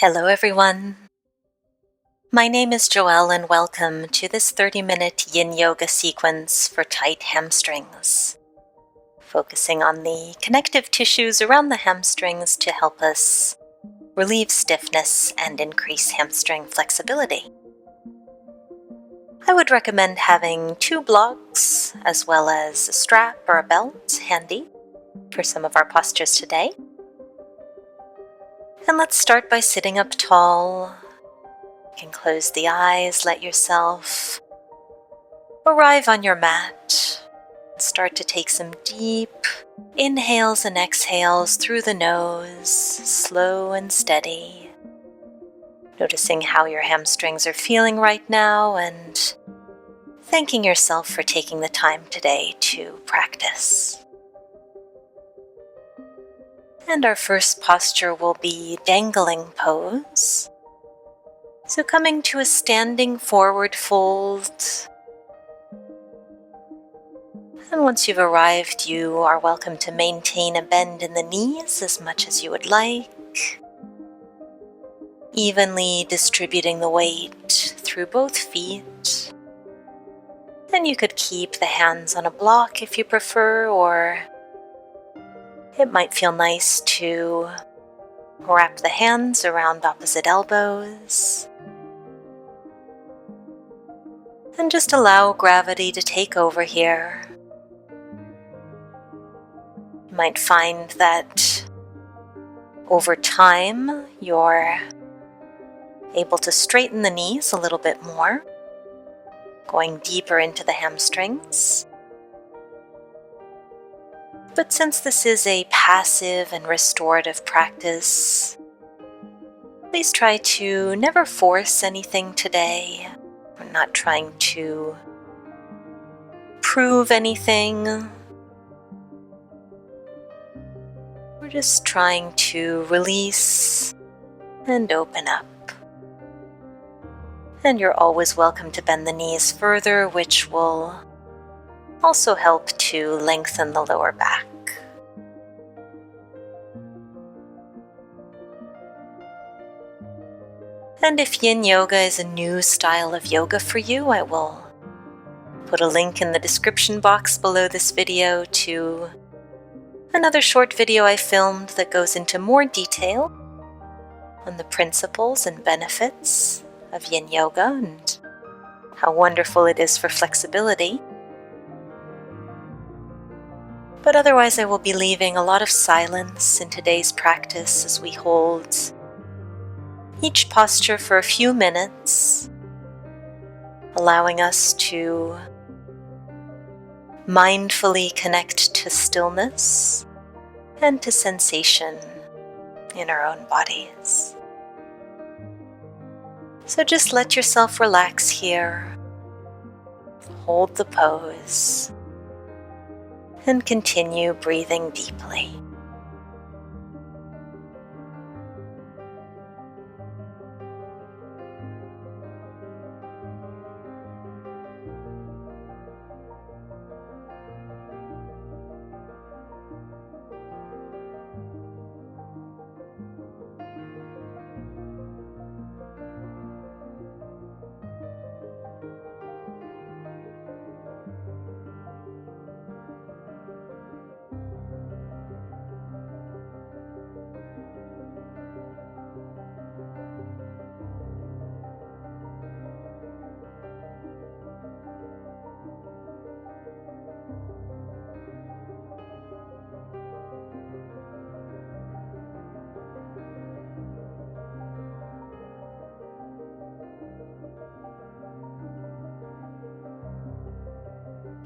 Hello everyone. My name is Joelle and welcome to this 30-minute yin yoga sequence for tight hamstrings, focusing on the connective tissues around the hamstrings to help us relieve stiffness and increase hamstring flexibility. I would recommend having 2 blocks as well as a strap or a belt handy for some of our postures today. And let's start by sitting up tall. You can close the eyes, let yourself arrive on your mat. Start to take some deep inhales and exhales through the nose, slow and steady. Noticing how your hamstrings are feeling right now and thanking yourself for taking the time today to practice. And our first posture will be dangling pose. So coming to a standing forward fold. And once you've arrived, you are welcome to maintain a bend in the knees as much as you would like, evenly distributing the weight through both feet. And you could keep the hands on a block if you prefer, or it might feel nice to wrap the hands around opposite elbows. And just allow gravity to take over here. You might find that over time you're able to straighten the knees a little bit more, going deeper into the hamstrings. But since this is a passive and restorative practice, please try to never force anything today. We're not trying to prove anything. We're just trying to release and open up. And you're always welcome to bend the knees further, which will also help to lengthen the lower back. And if yin yoga is a new style of yoga for you, I will put a link in the description box below this video to another short video I filmed that goes into more detail on the principles and benefits of yin yoga and how wonderful it is for flexibility. But otherwise, I will be leaving a lot of silence in today's practice as we hold each posture for a few minutes, allowing us to mindfully connect to stillness and to sensation in our own bodies. So just let yourself relax here, hold the pose, and continue breathing deeply.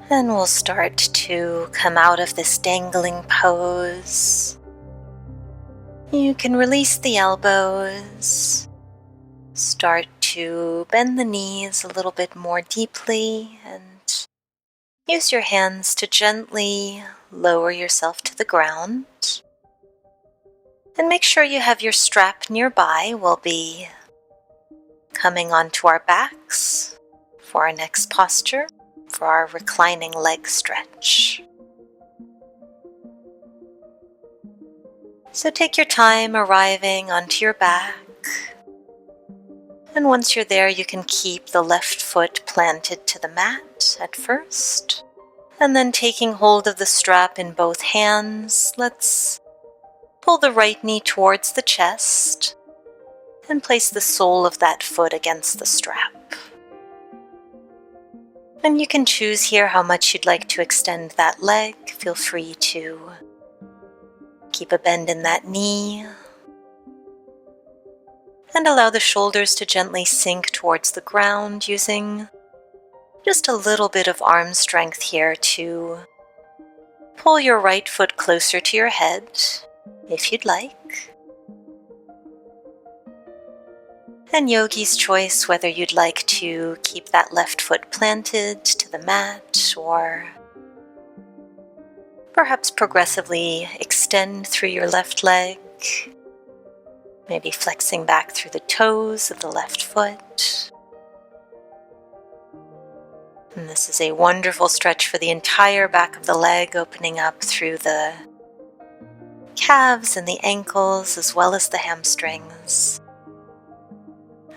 And we'll start to come out of this dangling pose. You can release the elbows, start to bend the knees a little bit more deeply, and use your hands to gently lower yourself to the ground. And make sure you have your strap nearby. We'll be coming onto our backs for our next posture, for our reclining leg stretch. So take your time arriving onto your back, And once you're there, you can keep the left foot planted to the mat at first. And then taking hold of the strap in both hands, let's pull the right knee towards the chest and place the sole of that foot against the strap. And you can choose here how much you'd like to extend that leg. Feel free to keep a bend in that knee. And allow the shoulders to gently sink towards the ground, using just a little bit of arm strength here to pull your right foot closer to your head, if you'd like. And yogi's choice whether you'd like to keep that left foot planted to the mat or perhaps progressively extend through your left leg, maybe flexing back through the toes of the left foot. And this is a wonderful stretch for the entire back of the leg, opening up through the calves and the ankles as well as the hamstrings.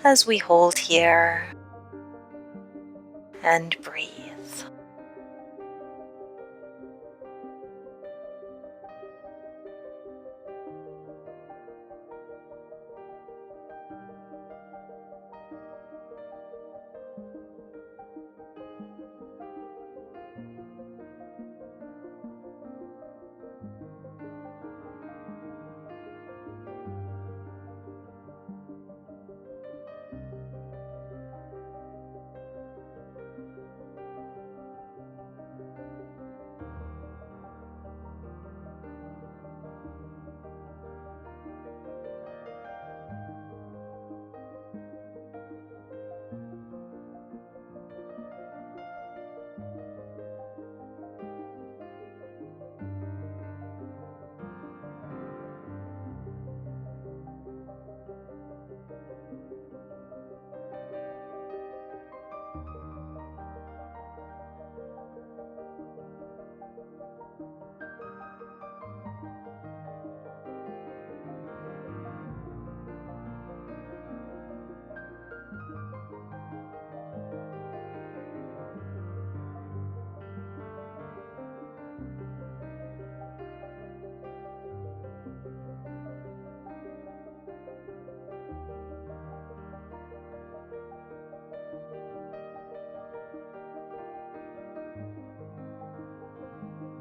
As we hold here and breathe.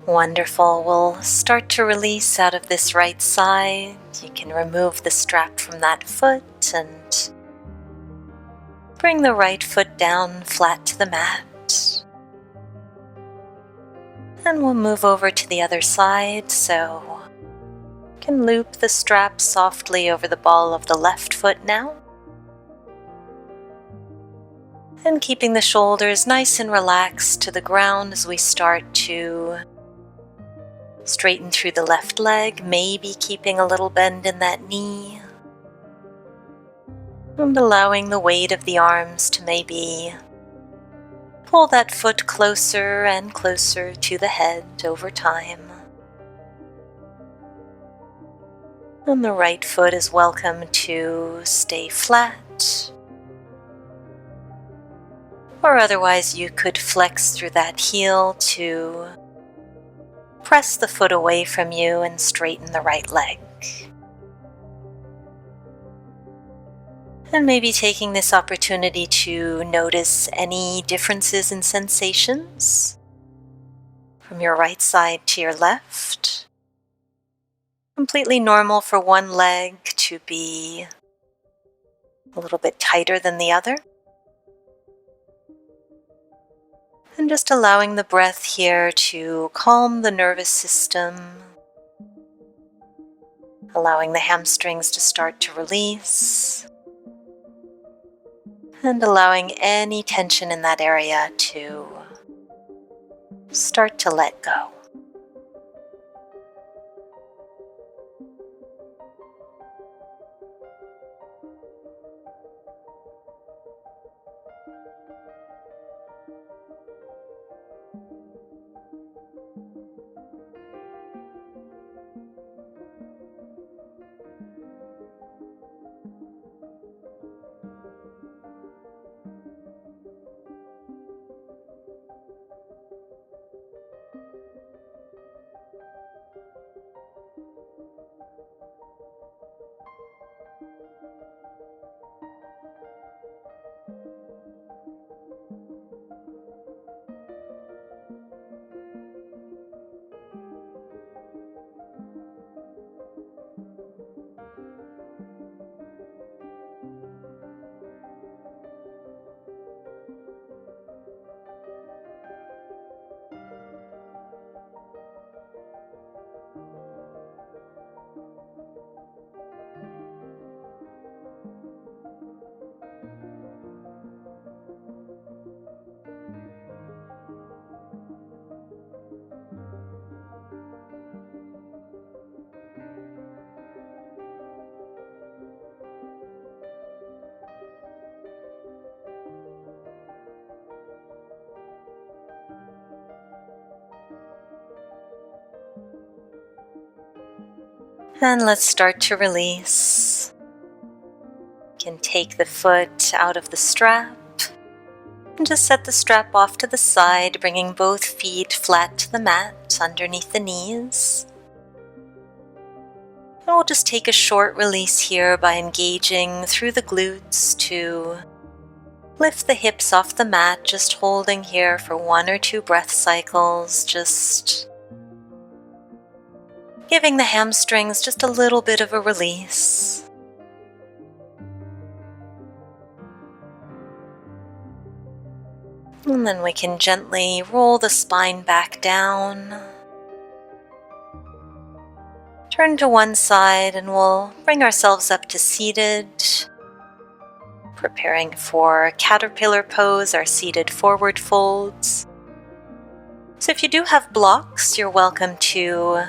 Wonderful. We'll start to release out of this right side. You can remove the strap from that foot and bring the right foot down flat to the mat. And we'll move over to the other side, so you can loop the strap softly over the ball of the left foot now. And keeping the shoulders nice and relaxed to the ground as we start to straighten through the left leg, maybe keeping a little bend in that knee. And allowing the weight of the arms to maybe pull that foot closer and closer to the head over time. And the right foot is welcome to stay flat. Or otherwise you could flex through that heel to press the foot away from you and straighten the right leg. And maybe taking this opportunity to notice any differences in sensations from your right side to your left. Completely normal for one leg to be a little bit tighter than the other. And just allowing the breath here to calm the nervous system, allowing the hamstrings to start to release, and allowing any tension in that area to start to let go. And let's start to release. You can take the foot out of the strap and just set the strap off to the side, bringing both feet flat to the mat underneath the knees. And we'll just take a short release here by engaging through the glutes to lift the hips off the mat, just holding here for 1 or 2 breath cycles, just giving the hamstrings just a little bit of a release. And then we can gently roll the spine back down. Turn to one side and we'll bring ourselves up to seated. Preparing for caterpillar pose, our seated forward folds. So if you do have blocks, you're welcome to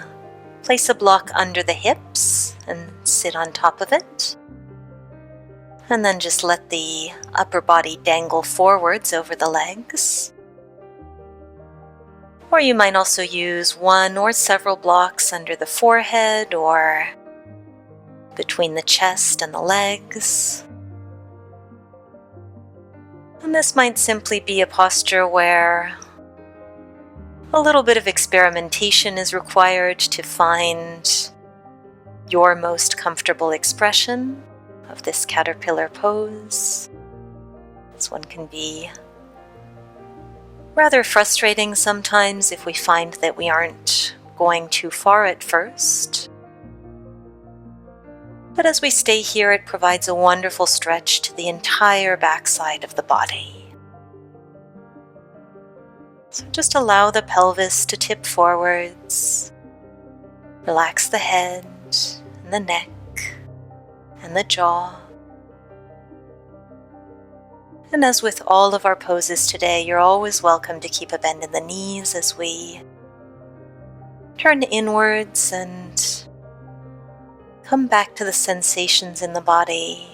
place a block under the hips and sit on top of it. And then just let the upper body dangle forwards over the legs. Or you might also use one or several blocks under the forehead or between the chest and the legs. And this might simply be a posture where a little bit of experimentation is required to find your most comfortable expression of this caterpillar pose. This one can be rather frustrating sometimes if we find that we aren't going too far at first. But as we stay here, it provides a wonderful stretch to the entire backside of the body. So just allow the pelvis to tip forwards. Relax the head and the neck and the jaw. And as with all of our poses today, you're always welcome to keep a bend in the knees as we turn inwards and come back to the sensations in the body,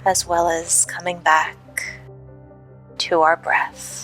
as well as coming back to our breath.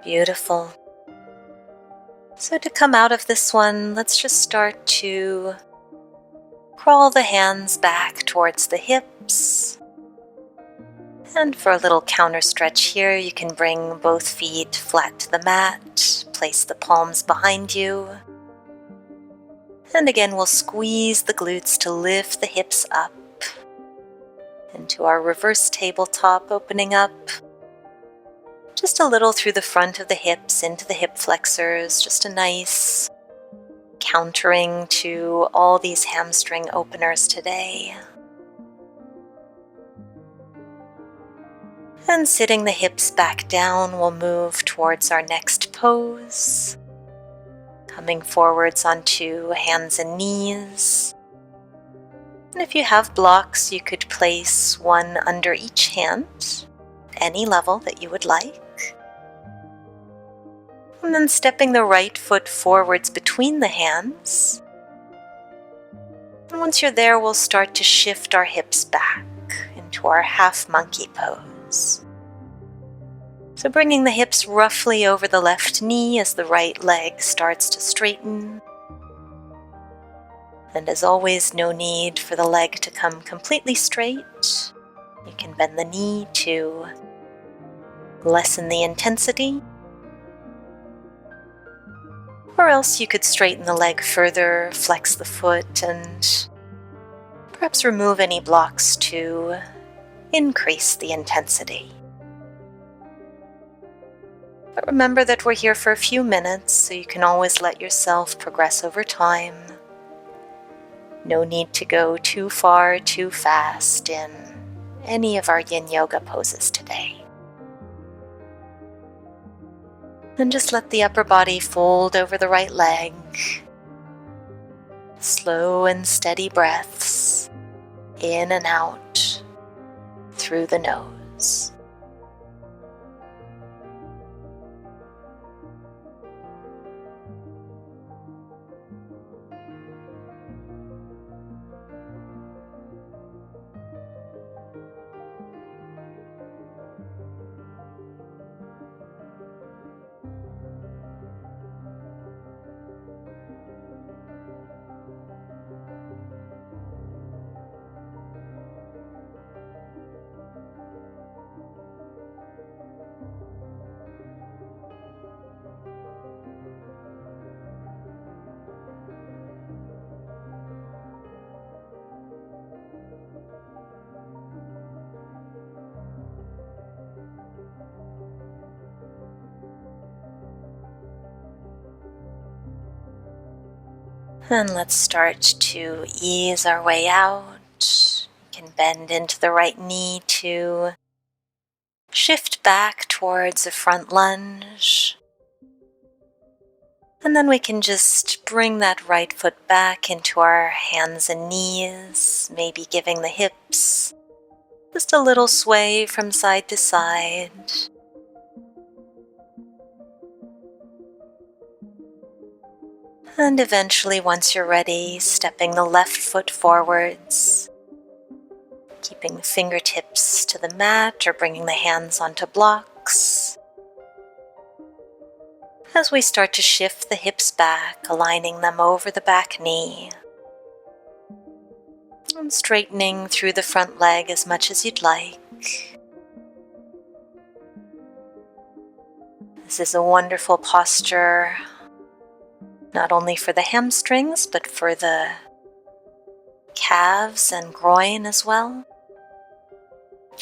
Beautiful. So to come out of this one, let's just start to crawl the hands back towards the hips. And for a little counter stretch here, you can bring both feet flat to the mat, place the palms behind you. And again, we'll squeeze the glutes to lift the hips up into our reverse tabletop, opening up just a little through the front of the hips into the hip flexors, just a nice countering to all these hamstring openers today. And sitting the hips back down, we'll move towards our next pose. Coming forwards onto hands and knees. And if you have blocks, you could place one under each hand, any level that you would like. And then stepping the right foot forwards between the hands. And once you're there, we'll start to shift our hips back into our half monkey pose. So bringing the hips roughly over the left knee as the right leg starts to straighten. And as always, no need for the leg to come completely straight. You can bend the knee to lessen the intensity. Or else you could straighten the leg further, flex the foot, and perhaps remove any blocks to increase the intensity. But remember that we're here for a few minutes, so you can always let yourself progress over time. No need to go too far, too fast in any of our yin yoga poses today. And just let the upper body fold over the right leg. Slow and steady breaths in and out through the nose. And let's start to ease our way out. You can bend into the right knee to shift back towards a front lunge. And then we can just bring that right foot back into our hands and knees, maybe giving the hips just a little sway from side to side. And eventually, once you're ready, stepping the left foot forwards, keeping the fingertips to the mat or bringing the hands onto blocks. As we start to shift the hips back, aligning them over the back knee. And straightening through the front leg as much as you'd like. This is a wonderful posture, not only for the hamstrings, but for the calves and groin as well.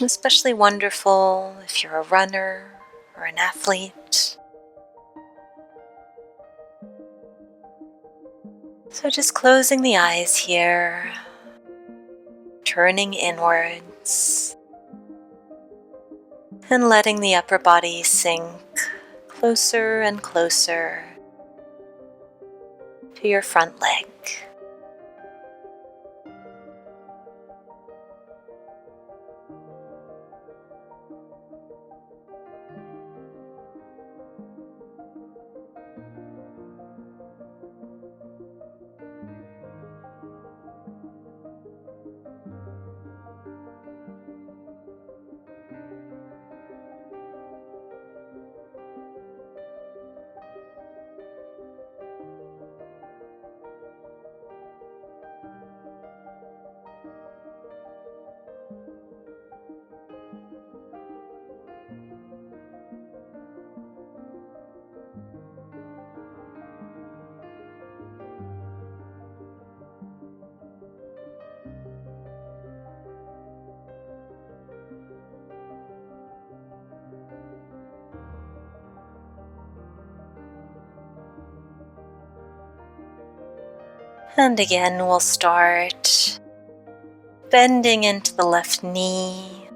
Especially wonderful if you're a runner or an athlete. So just closing the eyes here, turning inwards, and letting the upper body sink closer and closer to your front leg. And again, we'll start bending into the left knee,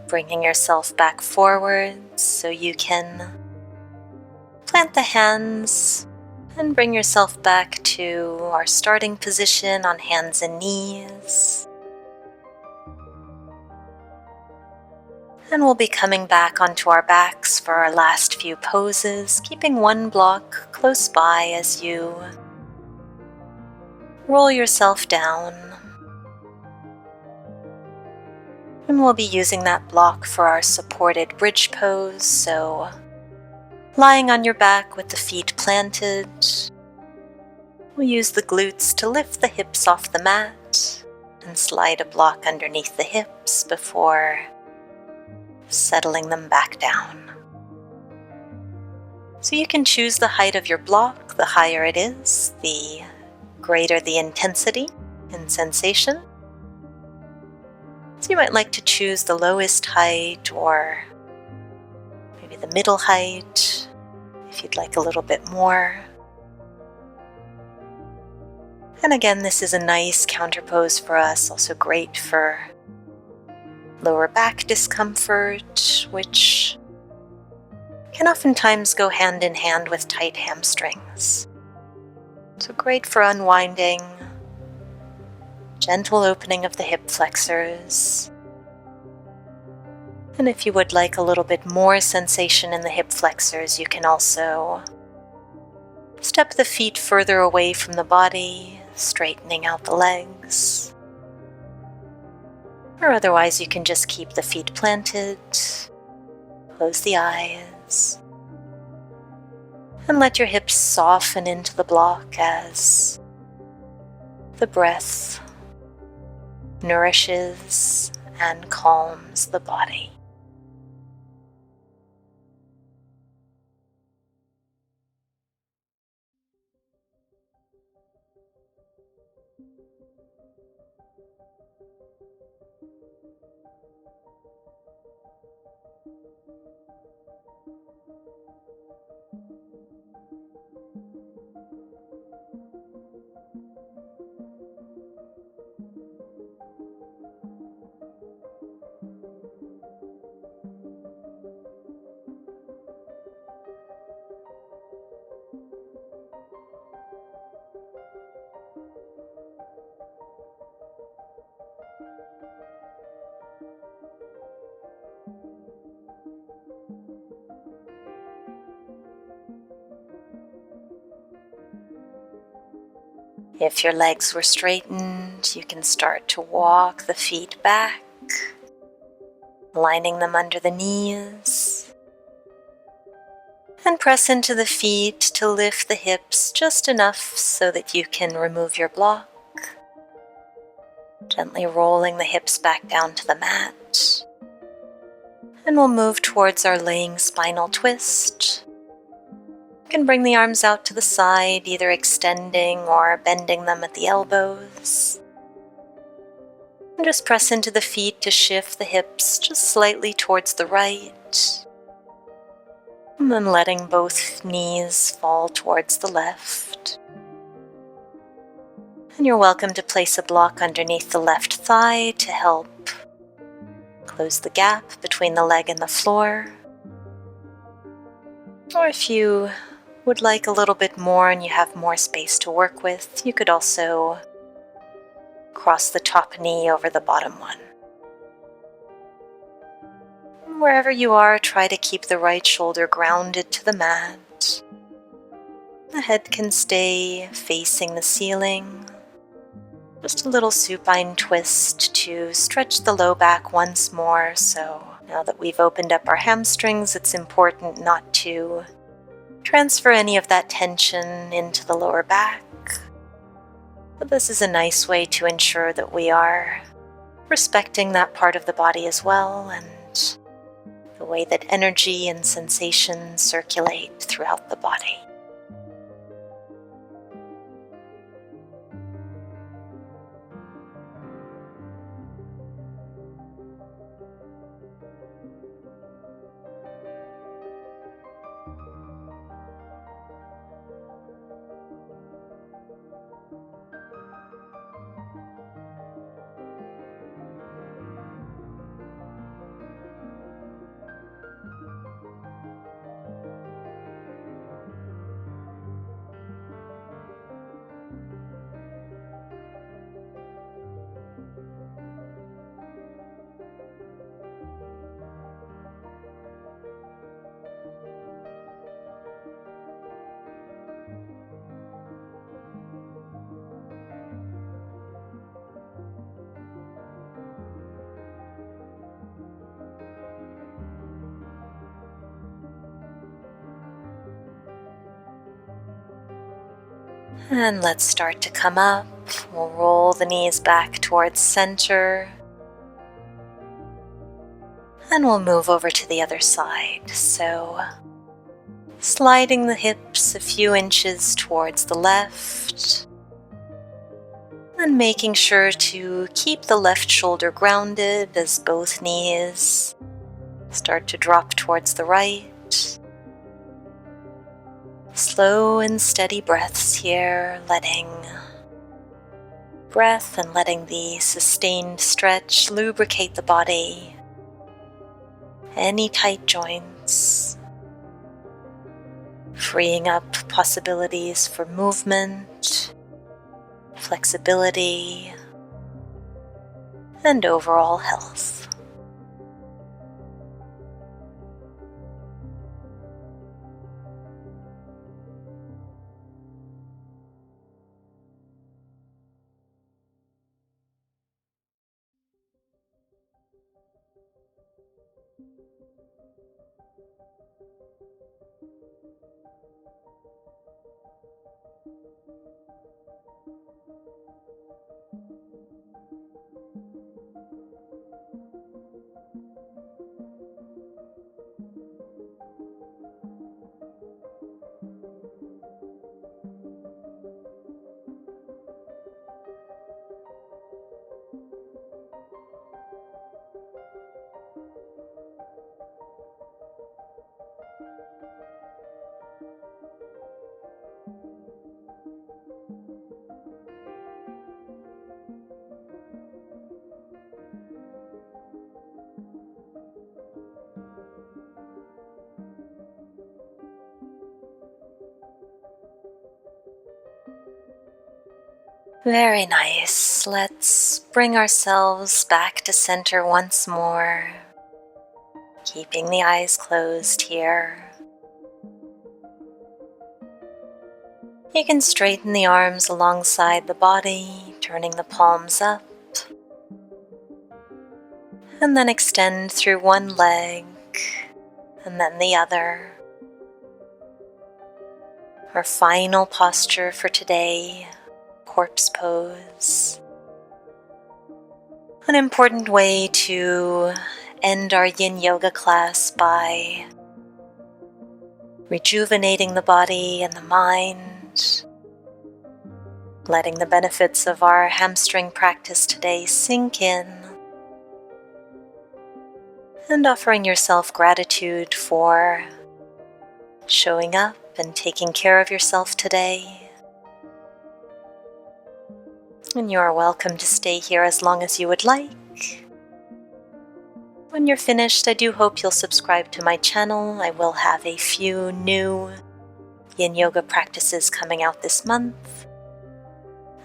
bringing yourself back forwards so you can plant the hands and bring yourself back to our starting position on hands and knees. And we'll be coming back onto our backs for our last few poses, keeping one block close by as you roll yourself down. And we'll be using that block for our supported bridge pose, so lying on your back with the feet planted. We'll use the glutes to lift the hips off the mat and slide a block underneath the hips before settling them back down. So you can choose the height of your block. The higher it is, the greater the intensity and sensation. So you might like to choose the lowest height or maybe the middle height if you'd like a little bit more. And again, this is a nice counter pose for us, also great for lower back discomfort, which can oftentimes go hand in hand with tight hamstrings. So great for unwinding, gentle opening of the hip flexors. And if you would like a little bit more sensation in the hip flexors, you can also step the feet further away from the body, straightening out the legs. Or otherwise, you can just keep the feet planted, close the eyes, and let your hips soften into the block as the breath nourishes and calms the body. If your legs were straightened, you can start to walk the feet back, lining them under the knees, and press into the feet to lift the hips just enough so that you can remove your block, gently rolling the hips back down to the mat. And we'll move towards our laying spinal twist. You can bring the arms out to the side, either extending or bending them at the elbows. And just press into the feet to shift the hips just slightly towards the right. And then letting both knees fall towards the left. And you're welcome to place a block underneath the left thigh to help close the gap between the leg and the floor. Or if you would like a little bit more and you have more space to work with, you could also cross the top knee over the bottom one. Wherever you are, try to keep the right shoulder grounded to the mat. The head can stay facing the ceiling. Just a little supine twist to stretch the low back once more. So now that we've opened up our hamstrings, it's important not to transfer any of that tension into the lower back. But this is a nice way to ensure that we are respecting that part of the body as well, and the way that energy and sensation circulate throughout the body. And let's start to come up. We'll roll the knees back towards center. And we'll move over to the other side. So sliding the hips a few inches towards the left. And making sure to keep the left shoulder grounded as both knees start to drop towards the right. Slow and steady breaths here, letting breath and letting the sustained stretch lubricate the body, any tight joints, freeing up possibilities for movement, flexibility, and overall health. Very nice. Let's bring ourselves back to center once more, keeping the eyes closed here. You can straighten the arms alongside the body, turning the palms up, and then extend through one leg and then the other. Our final posture for today, corpse pose. An important way to end our yin yoga class by rejuvenating the body and the mind, letting the benefits of our hamstring practice today sink in, and offering yourself gratitude for showing up and taking care of yourself today. And you are welcome to stay here as long as you would like. When you're finished, I do hope you'll subscribe to my channel. I will have a few new yin yoga practices coming out this month,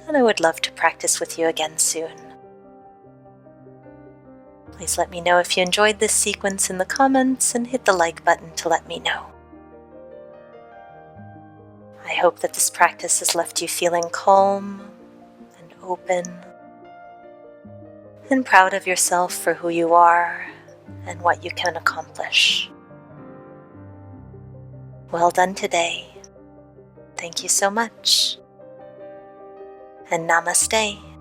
and I would love to practice with you again soon. Please let me know if you enjoyed this sequence in the comments and hit the like button to let me know. I hope that this practice has left you feeling calm and open and proud of yourself for who you are and what you can accomplish. Well done today. Thank you so much. And namaste.